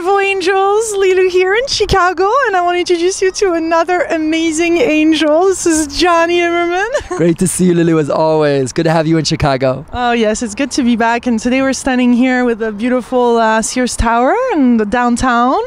beautiful angels, Lilu here in Chicago, and I want to introduce you to another amazing angel. This is Jonny Imerman. Great to see you, Lilu, as always. Good to have you in Chicago. Oh yes, it's good to be back, and today we're standing here with the beautiful Sears Tower in the downtown.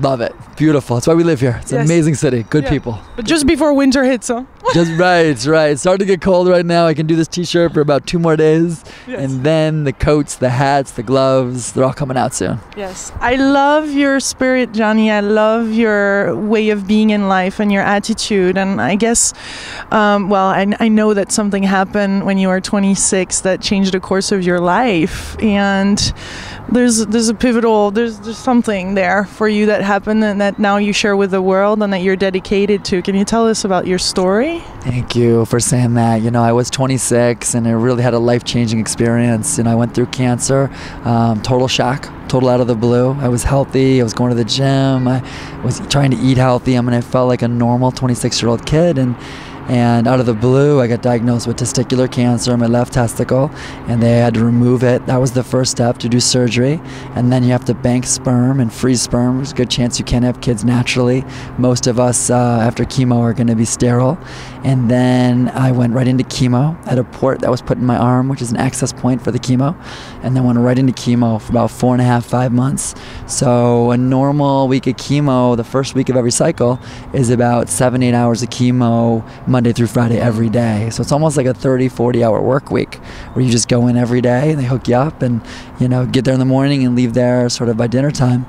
Love it. Beautiful. That's why we live here. It's an amazing city. Good people. But just before winter hits, huh? Just right. It's starting to get cold right now. I can do this t-shirt for about 2 more days. Yes. And then the coats, the hats, the gloves, they're all coming out soon. Yes. I love your spirit, Jonny. I love your way of being in life and your attitude. And I guess, I know that something happened when you were 26 that changed the course of your life. And there's a pivotal, there's something there for you that happened and that now you share with the world and that you're dedicated to. Can you tell us about your story? Thank you for saying that. You know, I was 26 and I really had a life-changing experience. You know, I went through cancer, total shock, total out of the blue. I was healthy. I was going to the gym. I was trying to eat healthy. I mean, I felt like a normal 26-year-old kid. And out of the blue, I got diagnosed with testicular cancer in my left testicle, and they had to remove it. That was the first step, to do surgery. And then you have to bank sperm and freeze sperm. There's a good chance you can't have kids naturally. Most of us, after chemo, are going to be sterile. And then I went right into chemo at a port that was put in my arm, which is an access point for the chemo. And then went right into chemo for about 4.5, 5 months. So a normal week of chemo, the first week of every cycle, is about 7-8 hours of chemo, Monday through Friday every day. So it's almost like a 30-40 hour work week where you just go in every day and they hook you up and, you know, get there in the morning and leave there sort of by dinner time.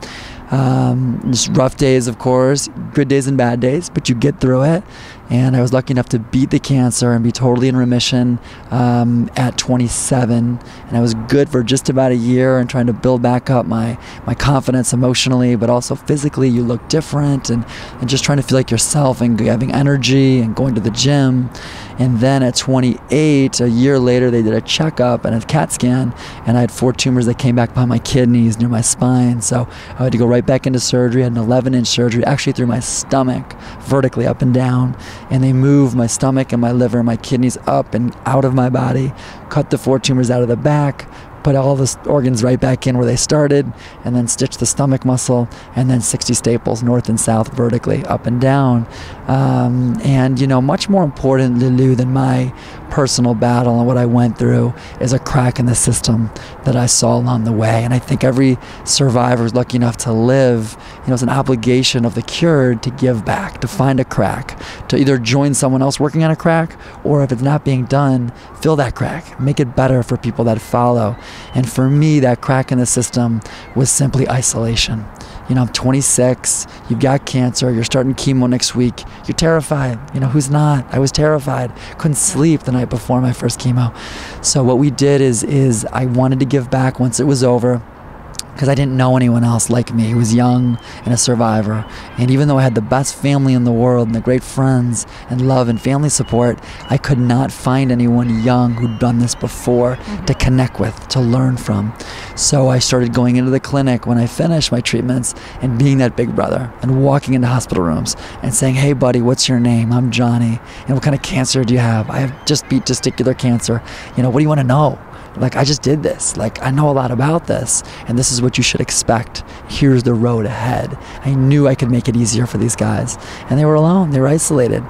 Just rough days, of course, good days and bad days, but you get through it. And I was lucky enough to beat the cancer and be totally in remission at 27. And I was good for just about a year and trying to build back up my confidence emotionally, but also physically. You look different and just trying to feel like yourself and having energy and going to the gym. And then at 28, a year later, they did a checkup and a CAT scan, and I had 4 tumors that came back behind my kidneys near my spine. So I had to go right back into surgery. I had an 11-inch surgery, actually through my stomach, vertically up and down. And they moved my stomach and my liver and my kidneys up and out of my body, cut the 4 tumors out of the back, put all the organs right back in where they started, and then stitched the stomach muscle, and then 60 staples north and south, vertically up and down. And you know, much more important, Lilu, than my personal battle and what I went through is a crack in the system that I saw along the way. And I think every survivor is lucky enough to live, you know, it's an obligation of the cured to give back, to find a crack, to either join someone else working on a crack, or if it's not being done, fill that crack, make it better for people that follow. And for me, that crack in the system was simply isolation. You know, I'm 26, you've got cancer, you're starting chemo next week, you're terrified. You know, who's not? I was terrified. Couldn't sleep the night before my first chemo. So what we did is I wanted to give back once it was over, because I didn't know anyone else like me who was young and a survivor. And even though I had the best family in the world and the great friends and love and family support, I could not find anyone young who'd done this before to connect with, to learn from. So I started going into the clinic when I finished my treatments and being that big brother and walking into hospital rooms and saying, "Hey buddy, what's your name? I'm Jonny. And what kind of cancer do you have? I have just beat testicular cancer. You know, what do you want to know? Like, I just did this. Like, I know a lot about this, and this is what you should expect. Here's the road ahead." I knew I could make it easier for these guys. And they were alone. They were isolated.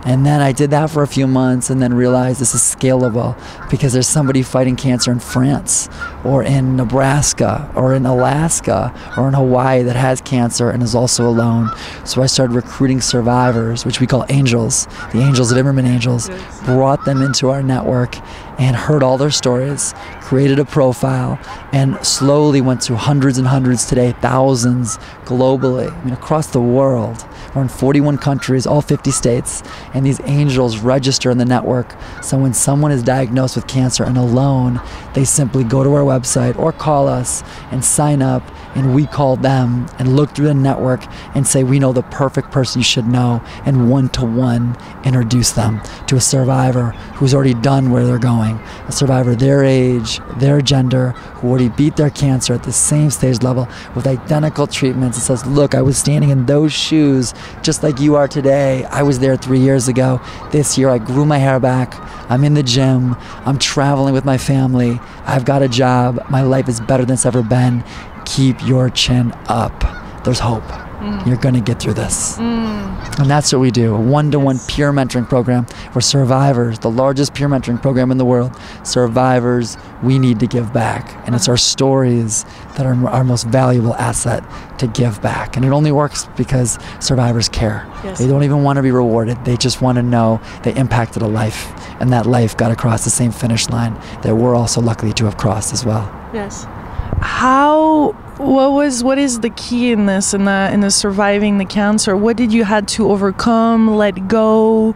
And then I did that for a few months and then realized this is scalable because there's somebody fighting cancer in France or in Nebraska or in Alaska or in Hawaii that has cancer and is also alone. So I started recruiting survivors, which we call angels, the angels of Imerman Angels, brought them into our network and heard all their stories, created a profile, and slowly went to hundreds and hundreds today, thousands globally, I mean, across the world. We're in 41 countries, all 50 states, and these angels register in the network. So when someone is diagnosed with cancer and alone, they simply go to our website or call us and sign up, and we call them and look through the network and say, we know the perfect person you should know, and one-to-one introduce them to a survivor who's already done where they're going, a survivor their age, their gender, who already beat their cancer at the same stage level with identical treatments. It says, look, I was standing in those shoes just like you are today. I was there 3 years ago. This year I grew my hair back. I'm in the gym. I'm traveling with my family. I've got a job. My life is better than it's ever been. Keep your chin up. There's hope. You're going to get through this. And that's what we do, a one-to-one peer mentoring program for survivors, the largest peer mentoring program in the world. Survivors, we need to give back. And it's our stories that are our most valuable asset to give back. And it only works because survivors care. Yes. They don't even want to be rewarded. They just want to know they impacted a life, and that life got across the same finish line that we're also lucky to have crossed as well. Yes. What is the key in this, in the surviving the cancer? What did you had to overcome, let go,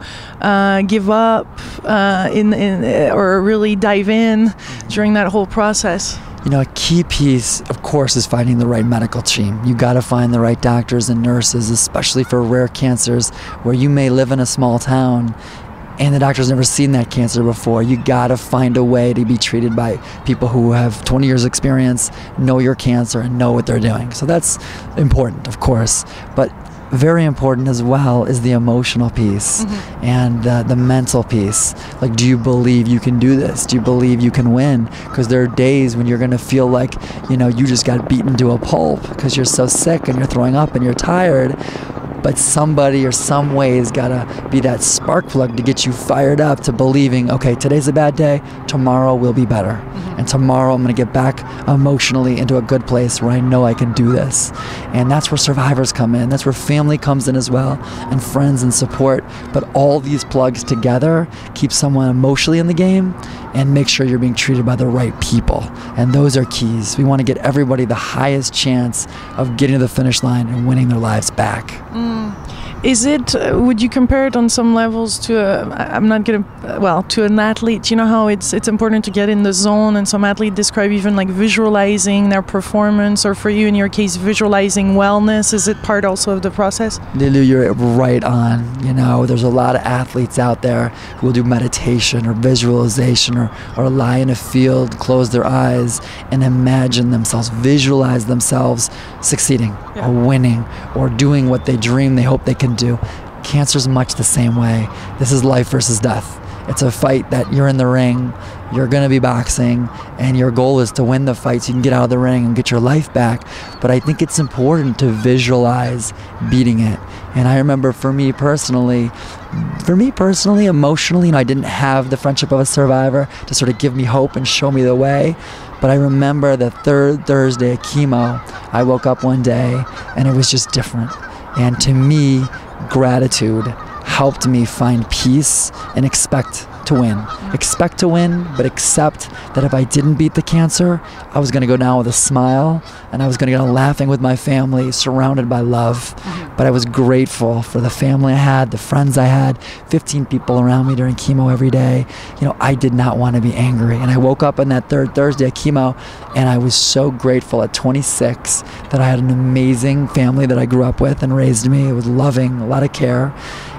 give up, or really dive in during that whole process? You know, a key piece, of course, is finding the right medical team. You got to find the right doctors and nurses, especially for rare cancers where you may live in a small town and the doctor's never seen that cancer before. You gotta find a way to be treated by people who have 20 years experience, know your cancer, and know what they're doing. So that's important, of course. But very important as well is the emotional piece and the mental piece. Like, do you believe you can do this? Do you believe you can win? Because there are days when you're gonna feel like, you know, you just got beaten to a pulp because you're so sick and you're throwing up and you're tired. But somebody or some way has got to be that spark plug to get you fired up to believing, okay, today's a bad day, tomorrow will be better. And tomorrow I'm going to get back emotionally into a good place where I know I can do this. And that's where survivors come in. That's where family comes in as well, and friends and support. But all these plugs together keep someone emotionally in the game and make sure you're being treated by the right people. And those are keys. We want to get everybody the highest chance of getting to the finish line and winning their lives back. Is it, would you compare it on some levels to to an athlete? You know how it's important to get in the zone, and some athletes describe even like visualizing their performance, or for you in your case, visualizing wellness. Is it part also of the process? Lilu, you're right on. You know, there's a lot of athletes out there who will do meditation or visualization or lie in a field, close their eyes, and imagine themselves, visualize themselves succeeding or winning or doing what they dream they hope they can do. Cancer's much the same way. This is life versus death. It's a fight that you're in the ring, you're going to be boxing, and your goal is to win the fight so you can get out of the ring and get your life back. But I think it's important to visualize beating it. And I remember for me personally, emotionally, I didn't have the friendship of a survivor to sort of give me hope and show me the way. But I remember the third Thursday of chemo, I woke up one day and it was just different. And to me, gratitude helped me find peace and expect to win. Expect to win, but accept that if I didn't beat the cancer, I was going to go down with a smile, and I was going to go laughing with my family, surrounded by love. But I was grateful for the family I had, the friends I had, 15 people around me during chemo every day. You know, I did not want to be angry. And I woke up on that third Thursday at chemo, and I was so grateful at 26 that I had an amazing family that I grew up with and raised me. It was loving, a lot of care.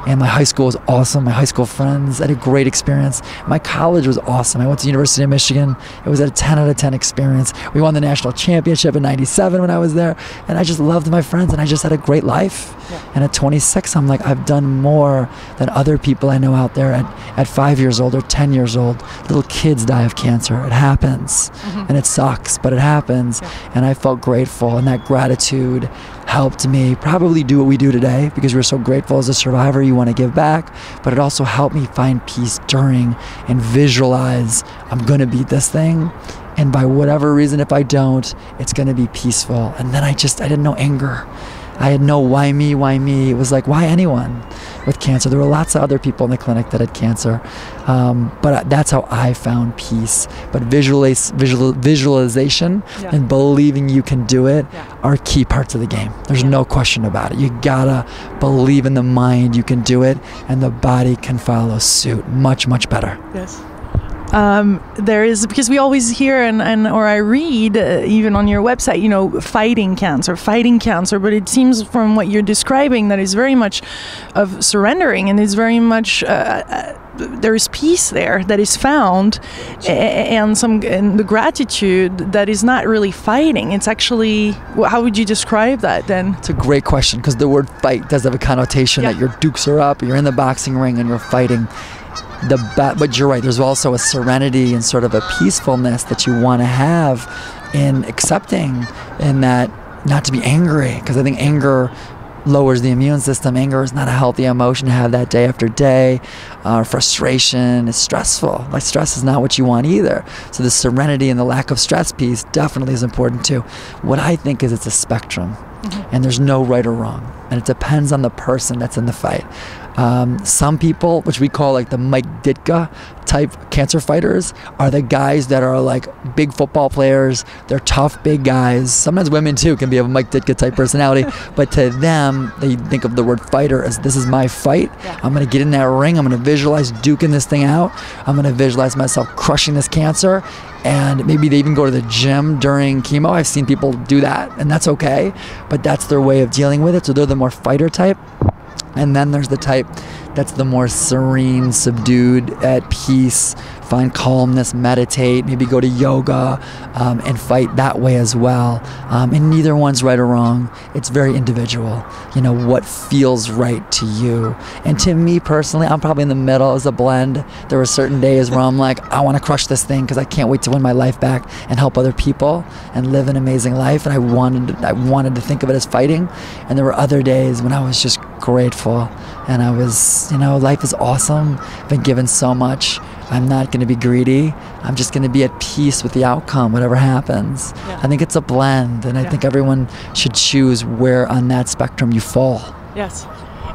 And my high school was awesome. My high school friends, I had a great experience. My college was awesome. I went to the University of Michigan. It was a 10 out of 10 experience. We won the national championship in '97 when I was there. And I just loved my friends, and I just had a great life. And at 26, I'm like, I've done more than other people I know out there at 5 years old or 10 years old. Little kids die of cancer. It happens. And it sucks, but it happens. And I felt grateful, and that gratitude helped me probably do what we do today, because we're so grateful as a survivor. You want to give back, but it also helped me find peace during and visualize I'm going to beat this thing, and by whatever reason, if I don't, it's going to be peaceful. And then I didn't know anger. I had no why me. It was like, why anyone with cancer? There were lots of other people in the clinic that had cancer, but that's how I found peace. But visualization and believing you can do it are key parts of the game. There's no question about it. You gotta believe in the mind you can do it, and the body can follow suit much, much better. Yes. there is, because we always hear or I read even on your website, fighting cancer, but it seems from what you're describing that is very much of surrendering, and it's very much there is peace there that is found, and the gratitude that is not really fighting. It's actually, how would you describe that then? It's a great question, because the word fight does have a connotation that your dukes are up, you're in the boxing ring and you're fighting. But you're right, there's also a serenity and sort of a peacefulness that you want to have in accepting, and that not to be angry, because I think anger lowers the immune system. Anger is not a healthy emotion to have that day after day. Frustration is stressful. Like, stress is not what you want either. So the serenity and the lack of stress piece definitely is important too. What I think is it's a spectrum, and there's no right or wrong, and it depends on the person that's in the fight. Some people, which we call like the Mike Ditka type cancer fighters, are the guys that are like big football players. They're tough, big guys. Sometimes women too can be of a Mike Ditka type personality, but to them, they think of the word fighter as, this is my fight. I'm going to get in that ring. I'm going to visualize duking this thing out. I'm going to visualize myself crushing this cancer. And maybe they even go to the gym during chemo. I've seen people do that, and that's okay, but that's their way of dealing with it. So they're the more fighter type. And then there's the type that's the more serene, subdued, at peace, find calmness, meditate, maybe go to yoga, and fight that way as well. And neither one's right or wrong. It's very individual, what feels right to you. And to me personally, I'm probably in the middle as a blend. There were certain days where I'm like, I want to crush this thing because I can't wait to win my life back and help other people and live an amazing life. And I wanted to think of it as fighting. And there were other days when I was just grateful, and I was, life is awesome. I've been given so much. I'm not going to be greedy. I'm just going to be at peace with the outcome, whatever happens. I think it's a blend, and I think everyone should choose where on that spectrum you fall. Yes.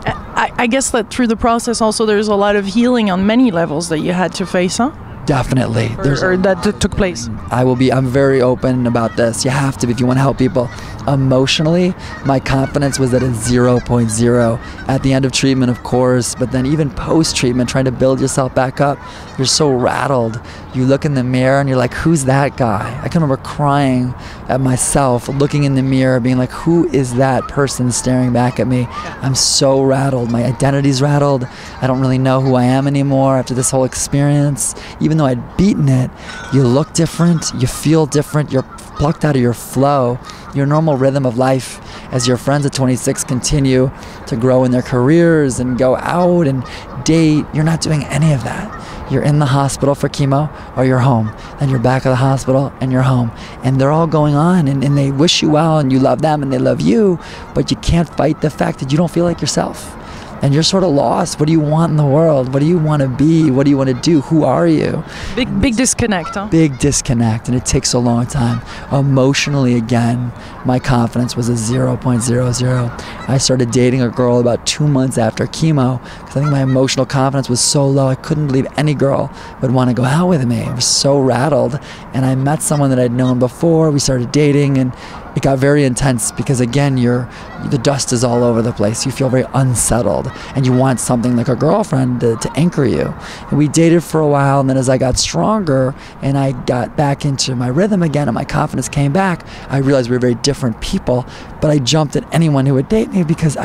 I guess that through the process also there's a lot of healing on many levels that you had to face, huh? Definitely. Or that took place. I'm very open about this. You have to, if you want to help people. Emotionally, my confidence was at a 0.0 at the end of treatment, of course, but then even post-treatment, trying to build yourself back up, you're so rattled. You look in the mirror and you're like, who's that guy? I can remember crying at myself, looking in the mirror, being like, who is that person staring back at me? I'm so rattled. My identity's rattled. I don't really know who I am anymore after this whole experience. Even though I'd beaten it, you look different, you feel different, you're plucked out of your flow, your normal rhythm of life as your friends at 26 continue to grow in their careers and go out and date. You're not doing any of that. You're in the hospital for chemo, or you're home. Then you're back at the hospital and you're home. And they're all going on, and they wish you well, and you love them and they love you, but you can't fight the fact that you don't feel like yourself. And you're sort of lost. What do you want in the world? What do you want to be? What do you want to do? Who are you? Big disconnect, huh? Big disconnect, and it takes a long time. Emotionally, again, my confidence was a 0.00. I started dating a girl about 2 months after chemo because I think my emotional confidence was so low. I couldn't believe any girl would want to go out with me. I was so rattled. And I met someone that I'd known before. We started dating, and it got very intense because, again, the dust is all over the place. You feel very unsettled, and you want something like a girlfriend to anchor you. And we dated for a while, and then as I got stronger and I got back into my rhythm again and my confidence came back, I realized we were very different people. But I jumped at anyone who would date me because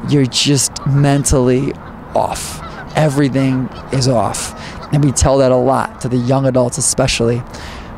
you're just mentally off. Everything is off. And we tell that a lot to the young adults especially.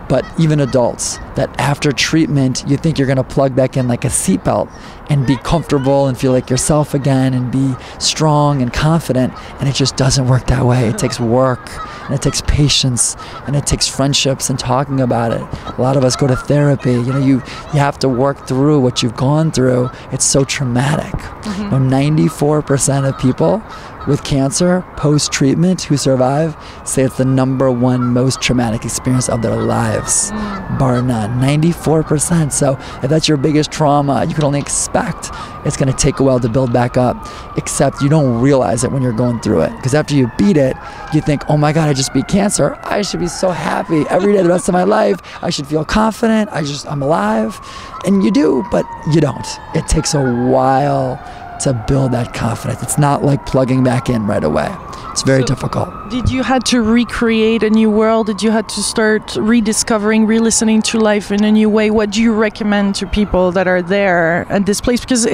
But even adults, that after treatment, you think you're going to plug back in like a seatbelt and be comfortable and feel like yourself again and be strong and confident. And it just doesn't work that way. It takes work, and it takes patience, and it takes friendships and talking about it. A lot of us go to therapy. You have to work through what you've gone through. It's so traumatic. 94% of people with cancer post-treatment who survive say it's the #1 most traumatic experience of their lives, bar none. 94%. So if that's your biggest trauma, you can only expect it's going to take a while to build back up, except you don't realize it when you're going through it. Because after you beat it, you think, oh my God, I just beat cancer. I should be so happy every day the rest of my life. I should feel confident. I'm alive. And you do, but you don't. It takes a while to build that confidence. It's not like plugging back in right away. It's very difficult. Did you had to recreate a new world? Did you had to start rediscovering, re-listening to life in a new way? What do you recommend to people that are there at this place? Because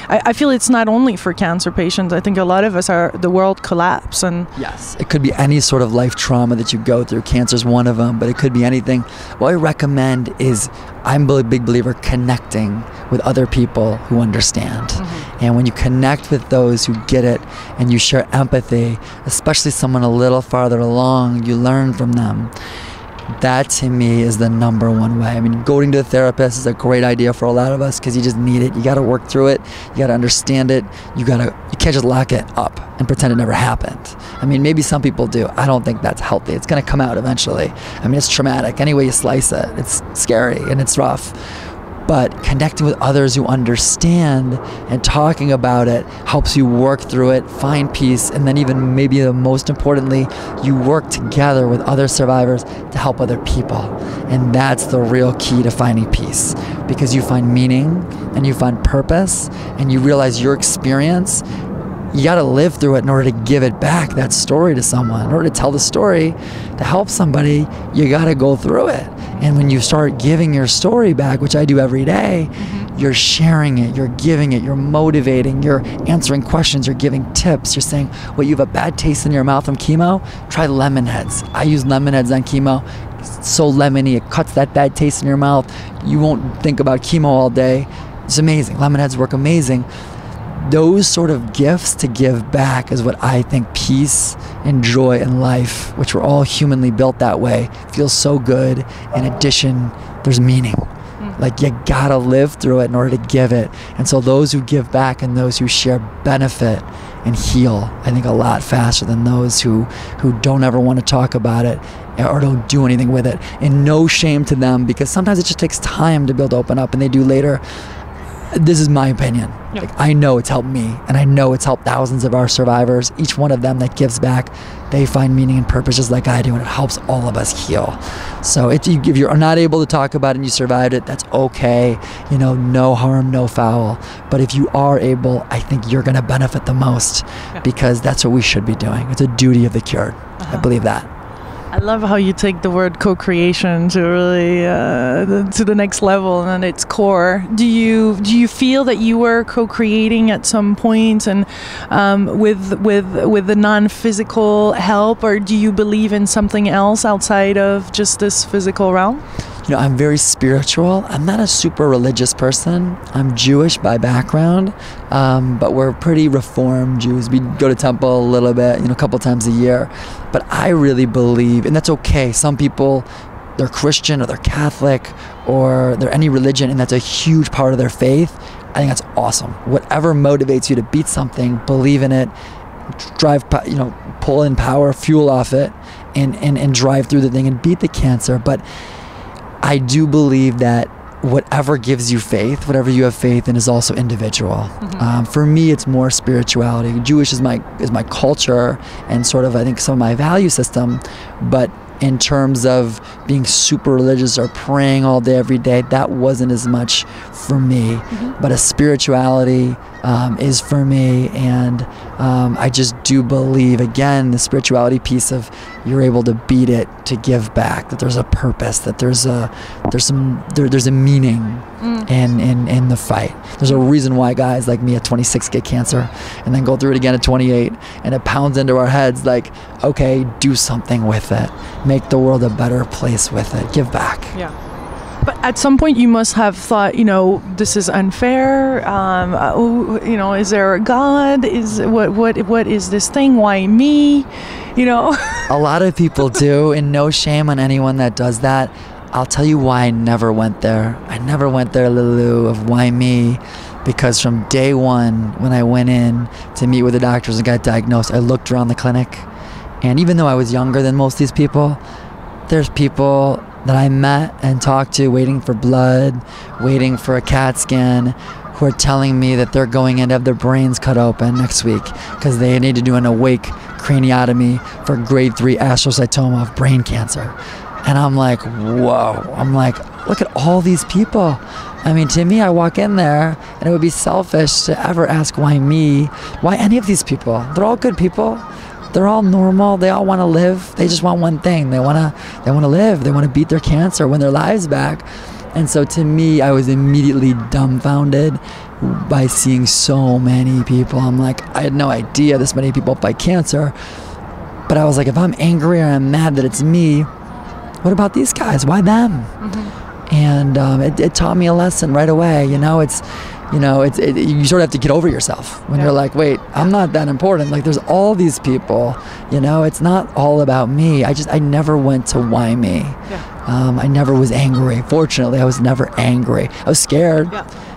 I feel it's not only for cancer patients. I think a lot of us the world collapse. And yes, it could be any sort of life trauma that you go through. Cancer's one of them, but it could be anything. What I recommend is, I'm a big believer, connecting with other people who understand. Mm-hmm. And when you connect with those who get it and you share empathy, especially someone a little farther along, you learn from them. That to me is the number one way. I mean, going to a therapist is a great idea for a lot of us because you just need it. You got to work through it. You got to understand it. You can't just lock it up and pretend it never happened. I mean, maybe some people do. I don't think that's healthy. It's going to come out eventually. I mean, it's traumatic. Any way you slice it, it's scary and it's rough. But connecting with others who understand and talking about it helps you work through it, find peace, and then even maybe the most importantly, you work together with other survivors to help other people. And that's the real key to finding peace, because you find meaning and you find purpose and you realize your experience, you got to live through it in order to give it back, that story, to someone. In order to tell the story, to help somebody, you got to go through it. And when you start giving your story back, which I do every day, mm-hmm. you're sharing it, you're giving it, you're motivating, you're answering questions, you're giving tips. You're saying, well, you have a bad taste in your mouth from chemo? Try lemon heads. I use lemon heads on chemo. It's so lemony, it cuts that bad taste in your mouth. You won't think about chemo all day. It's amazing. Lemon heads work amazing. Those sort of gifts to give back is what I think peace and joy in life, which we're all humanly built that way, feels so good. In addition, there's meaning. Like, you gotta live through it in order to give it. And so those who give back and those who share benefit and heal, I think, a lot faster than those who don't ever want to talk about it or don't do anything with it. And no shame to them, because sometimes it just takes time to be able to open up, and they do later. This is my opinion. Yeah. Like, I know it's helped me, and I know it's helped thousands of our survivors. Each one of them that gives back, they find meaning and purpose just like I do, and it helps all of us heal. So if you're not able to talk about it and you survived it, that's okay. You know, no harm, no foul. But if you are able, I think you're going to benefit the most, because that's what we should be doing. It's a duty of the cured. I believe that. I love how you take the word co-creation to really to the next level and at its core. Do you feel that you were co-creating at some point, and with the non-physical help, or do you believe in something else outside of just this physical realm? You know, I'm very spiritual. I'm not a super religious person. I'm Jewish by background, but we're pretty reformed Jews. We go to temple a little bit, a couple times a year. But I really believe, and that's okay. Some people, they're Christian or they're Catholic or they're any religion, and that's a huge part of their faith. I think that's awesome. Whatever motivates you to beat something, believe in it, pull in power, fuel off it, and drive through the thing and beat the cancer. But I do believe that whatever gives you faith, whatever you have faith in, is also individual. Mm-hmm. For me, it's more spirituality. Jewish is my culture and sort of, I think, some of my value system. But in terms of being super religious or praying all day, every day, that wasn't as much for me. Mm-hmm. But a spirituality is for me, and I just do believe, again, the spirituality piece of you're able to beat it, to give back, that there's a purpose, that there's a meaning in the fight. There's a reason why guys like me at 26 get cancer and then go through it again at 28, and it pounds into our heads like, okay, do something with it, make the world a better place with it, give back. Yeah. But at some point you must have thought, this is unfair. Is there a God? What is this thing? Why me? A lot of people do, and no shame on anyone that does that. I'll tell you why I never went there. I never went there, Lulu, of why me. Because from day one, when I went in to meet with the doctors and got diagnosed, I looked around the clinic. And even though I was younger than most of these people, there's people that I met and talked to waiting for blood, waiting for a CAT scan, who are telling me that they're going in to have their brains cut open next week because they need to do an awake craniotomy for grade 3 astrocytoma of brain cancer. And I'm like, whoa. I'm like, look at all these people. I mean, to me, I walk in there and it would be selfish to ever ask why me, why any of these people. They're all good people. they're all normal. They all want to live. They just want one thing. They want to live. They want to beat their cancer, win their lives back. And so to me, I was immediately dumbfounded by seeing so many people. I'm like, I had no idea this many people fight cancer. But I was like, if I'm angry or I'm mad that it's me, what about these guys? Why them? And it taught me a lesson right away. You sort of have to get over yourself when you're like, wait, I'm not that important. Like, there's all these people, it's not all about me. I never went to why me. I never was angry. Fortunately, I was never angry. I was scared.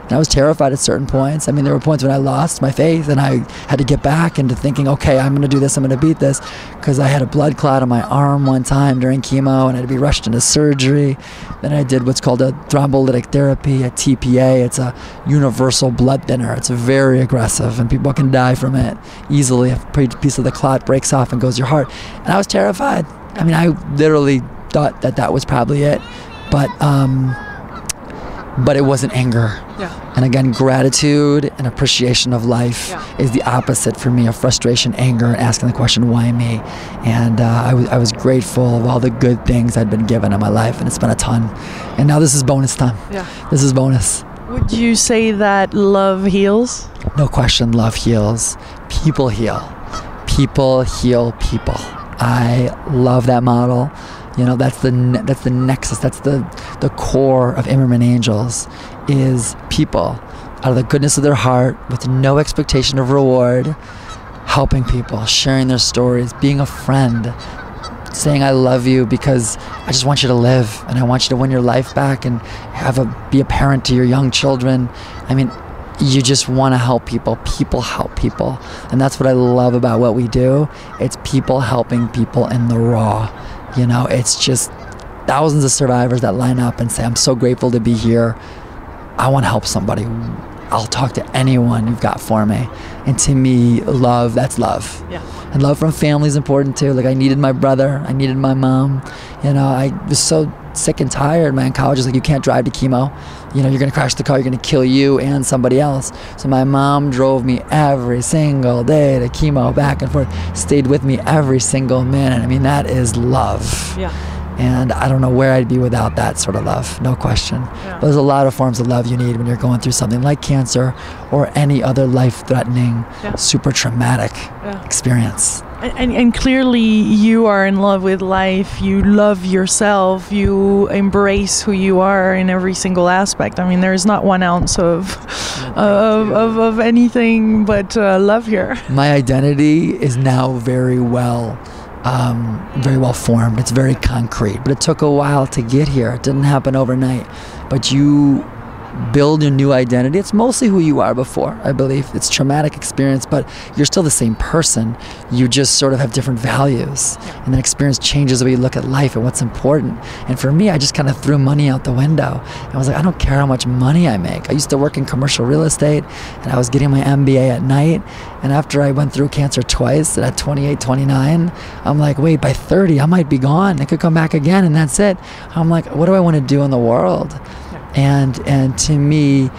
And I was terrified at certain points. I mean, there were points when I lost my faith and I had to get back into thinking, okay, I'm going to do this, I'm going to beat this, because I had a blood clot on my arm one time during chemo and I had to be rushed into surgery. Then I did what's called a thrombolytic therapy, a TPA. It's a universal blood thinner. It's very aggressive and people can die from it easily. A piece of the clot breaks off and goes to your heart. And I was terrified. I mean, I literally thought that was probably it. But it wasn't anger. And again, gratitude and appreciation of life is the opposite for me of frustration, anger, and asking the question, why me? And I was grateful of all the good things I'd been given in my life, and it's been a ton. And now this is bonus time. This is bonus. Would you say that love heals? No question, love heals. People heal. People heal people. I love that model. That's the nexus. That's the core of Imerman Angels, is people out of the goodness of their heart with no expectation of reward, helping people, sharing their stories, being a friend, saying I love you because I just want you to live and I want you to win your life back and be a parent to your young children. I mean, you just want to help people. People help people. And that's what I love about what we do. It's people helping people in the raw. It's just thousands of survivors that line up and say, I'm so grateful to be here. I want to help somebody. I'll talk to anyone you've got for me. And to me, love, that's love. And love from family is important too. Like, I needed my brother. I needed my mom. I was so sick and tired. My oncologist was like, you can't drive to chemo. You're going to crash the car. You're going to kill you and somebody else. So my mom drove me every single day to chemo, back and forth, stayed with me every single minute. I mean, that is love. And I don't know where I'd be without that sort of love, no question. But there's a lot of forms of love you need when you're going through something like cancer or any other life-threatening, super traumatic experience. And clearly you are in love with life. You love yourself. You embrace who you are in every single aspect. I mean, there is not 1 ounce of anything but love here. My identity is now very well formed. It's very concrete, but it took a while to get here. It didn't happen overnight. But you build your new identity. It's mostly who you are before, I believe. It's traumatic experience, but you're still the same person. You just sort of have different values. And that experience changes the way you look at life and what's important. And for me, I just kind of threw money out the window. And I was like, I don't care how much money I make. I used to work in commercial real estate, and I was getting my MBA at night. And after I went through cancer twice, at 28, 29, I'm like, wait, by 30, I might be gone. It could come back again, and that's it. I'm like, what do I want to do in the world? And to me,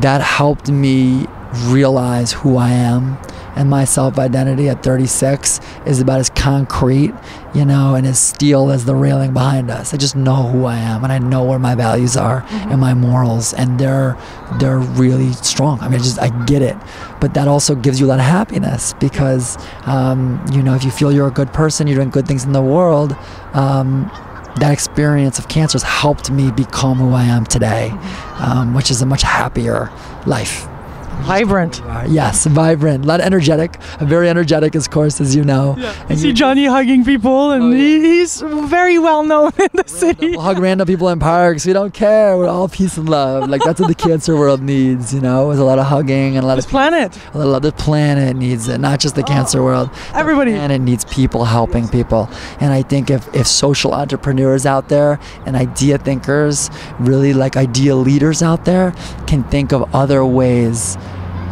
that helped me realize who I am. And my self-identity at 36 is about as concrete, and as steel as the railing behind us. I just know who I am, and I know where my values are and my morals, and they're really strong. I mean, I get it. But that also gives you a lot of happiness because, if you feel you're a good person, you're doing good things in the world, that experience of cancer has helped me become who I am today, which is a much happier life. Vibrant. Yes, vibrant. A lot of energetic. Very energetic, of course, as you know. Yeah. You see Jonny hugging people, and he's very well known in the city. We'll hug random people in parks. We don't care. We're all peace and love. Like, that's what the cancer world needs, There's a lot of hugging and a lot of planet. The planet needs it, not just the cancer world. Everybody. The planet needs people helping people. And I think if social entrepreneurs out there and idea thinkers, really like idea leaders out there, can think of other ways.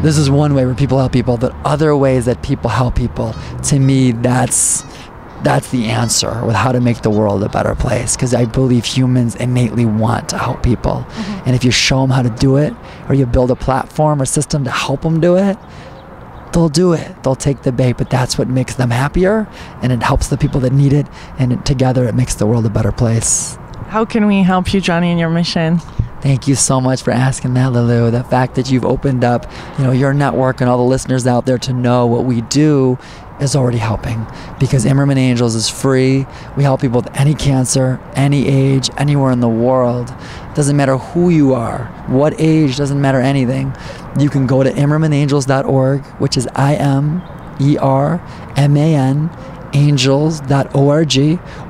This is one way where people help people, but other ways that people help people, to me, that's the answer with how to make the world a better place. Because I believe humans innately want to help people. And if you show them how to do it, or you build a platform or system to help them do it, they'll do it. They'll take the bait, but that's what makes them happier, and it helps the people that need it, and together it makes the world a better place. How can we help you, Jonny, in your mission? Thank you so much for asking that, Lulu. The fact that you've opened up, your network and all the listeners out there to know what we do is already helping, because Imerman Angels is free. We help people with any cancer, any age, anywhere in the world. Doesn't matter who you are, what age, doesn't matter anything. You can go to imermanangels.org, which is IMERMAN angels.org,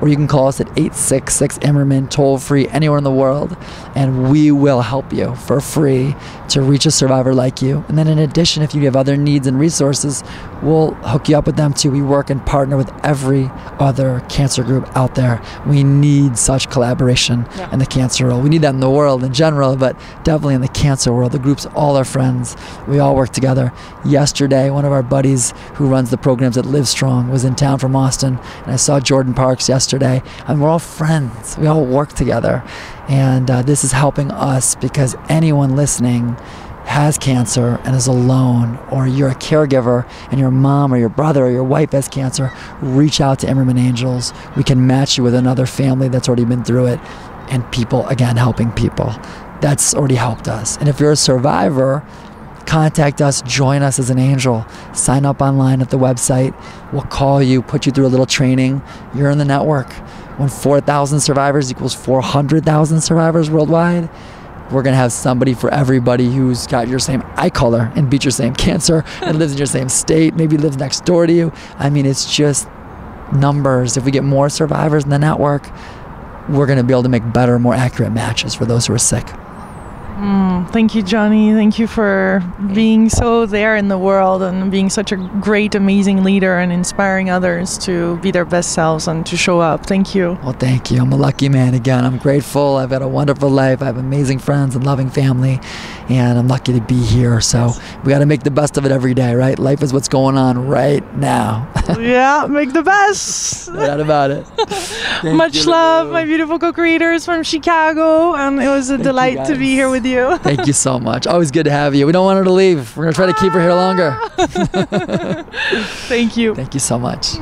or you can call us at 866-Imerman, toll free, anywhere in the world, and we will help you for free to reach a survivor like you. And then in addition, if you have other needs and resources, we'll hook you up with them too. We work and partner with every other cancer group out there. We need such collaboration in the cancer world. We need that in the world in general, but definitely in the cancer world. The group's all our friends. We all work together. Yesterday, one of our buddies who runs the programs at Livestrong was in town from Austin, and I saw Jordan Parks yesterday, and we're all friends. We all work together, and this is helping us, because anyone listening has cancer and is alone, or you're a caregiver and your mom or your brother or your wife has cancer, reach out to Imerman Angels. We can match you with another family that's already been through it, and people, again, helping people. That's already helped us. And if you're a survivor, contact us, join us as an angel, sign up online at the website. We'll call you, put you through a little training. You're in the network. When 4,000 survivors equals 400,000 survivors worldwide, we're going to have somebody for everybody who's got your same eye color and beats your same cancer and lives in your same state, maybe lives next door to you. I mean, it's just numbers. If we get more survivors in the network, we're going to be able to make better, more accurate matches for those who are sick. Thank you, Jonny. Thank you for being so there in the world and being such a great, amazing leader and inspiring others to be their best selves and to show up. Thank you. Well, thank you. I'm a lucky man. Again, I'm grateful. I've had a wonderful life. I have amazing friends and loving family, and I'm lucky to be here. So we got to make the best of it every day, right? Life is what's going on right now. Yeah, make the best. No doubt about it. Much love, my beautiful co-creators from Chicago, and it was a delight to be here with you. Thank you so much. Always good to have you. We don't want her to leave. We're going to try to keep her here longer. Thank you. Thank you so much.